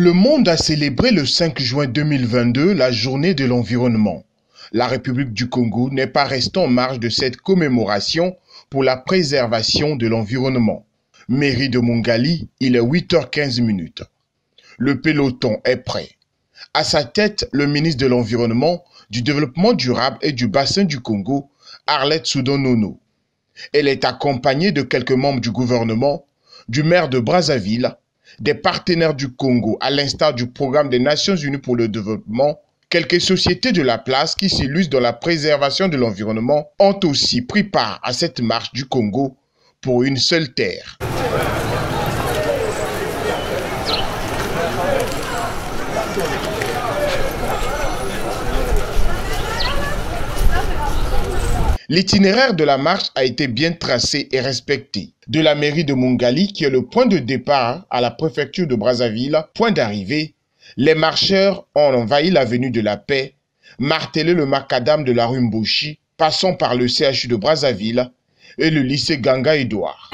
Le monde a célébré le 5 juin 2022 la journée de l'environnement. La République du Congo n'est pas restée en marge de cette commémoration pour la préservation de l'environnement. Mairie de Mongali, il est 8h15. Le peloton est prêt. À sa tête, le ministre de l'Environnement, du Développement durable et du Bassin du Congo, Arlette Soudan-Nono. Elle est accompagnée de quelques membres du gouvernement, du maire de Brazzaville, des partenaires du Congo, à l'instar du programme des Nations Unies pour le développement. Quelques sociétés de la place qui s'illustrent dans la préservation de l'environnement ont aussi pris part à cette marche du Congo pour une seule terre. L'itinéraire de la marche a été bien tracé et respecté. De la mairie de Mongali, qui est le point de départ, à la préfecture de Brazzaville, point d'arrivée, les marcheurs ont envahi l'avenue de la Paix, martelé le macadam de la rue Mboshi, passant par le CHU de Brazzaville et le lycée Ganga-Edouard.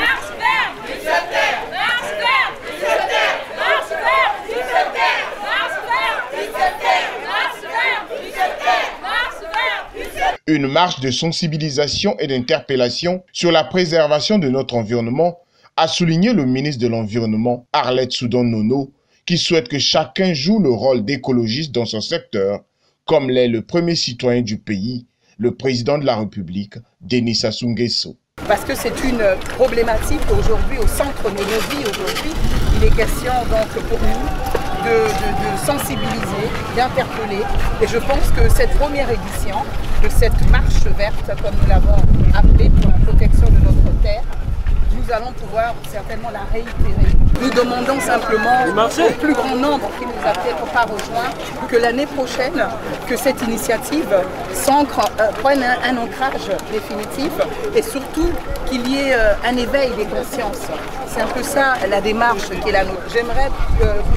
Une marche de sensibilisation et d'interpellation sur la préservation de notre environnement, a souligné le ministre de l'Environnement, Arlette Soudan-Nono, qui souhaite que chacun joue le rôle d'écologiste dans son secteur, comme l'est le premier citoyen du pays, le président de la République, Denis Sassou Nguesso. Parce que c'est une problématique aujourd'hui au centre de nos vies aujourd'hui. Il est question donc pour nous de sensibiliser, d'interpeller. Et je pense que cette première édition de cette marche verte, comme nous l'avons appelée, pour la protection de notre terre, nous allons pouvoir certainement la réitérer. Nous demandons simplement au plus grand nombre qui nous a peut-être pas rejoint que l'année prochaine, que cette initiative prenne un ancrage définitif et surtout qu'il y ait un éveil des consciences. C'est un peu ça la démarche qui est la nôtre. J'aimerais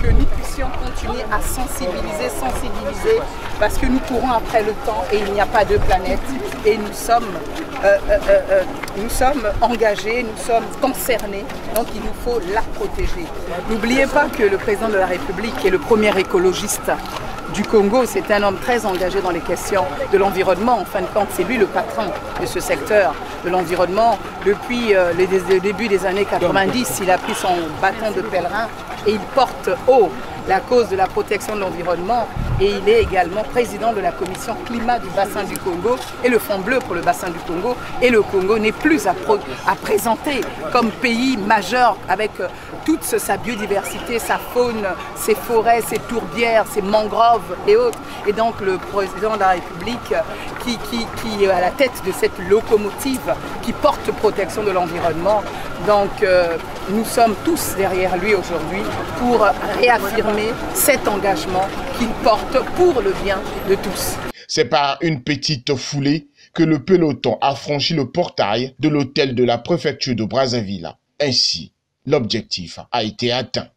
que nous puissions continuer à sensibiliser, parce que nous courons après le temps et il n'y a pas de planète et nous sommes engagés, nous sommes concernés, donc il nous faut la protéger. N'oubliez pas que le président de la République est le premier écologiste du Congo, c'est un homme très engagé dans les questions de l'environnement. En fin de compte, c'est lui le patron de ce secteur de l'environnement. Depuis le début des années 90, il a pris son bâton de pèlerin et il porte haut la cause de la protection de l'environnement et il est également président de la commission climat du bassin du Congo et le Fonds bleu pour le bassin du Congo. Et le Congo n'est plus à présenter comme pays majeur avec toute sa biodiversité, sa faune, ses forêts, ses tourbières, ses mangroves et autres. Et donc le président de la République qui est à la tête de cette locomotive qui porte protection de l'environnement. Donc nous sommes tous derrière lui aujourd'hui pour réaffirmer cet engagement qu'il porte pour le bien de tous. C'est par une petite foulée que le peloton a franchi le portail de l'hôtel de la préfecture de Brazzaville. Ainsi, l'objectif a été atteint.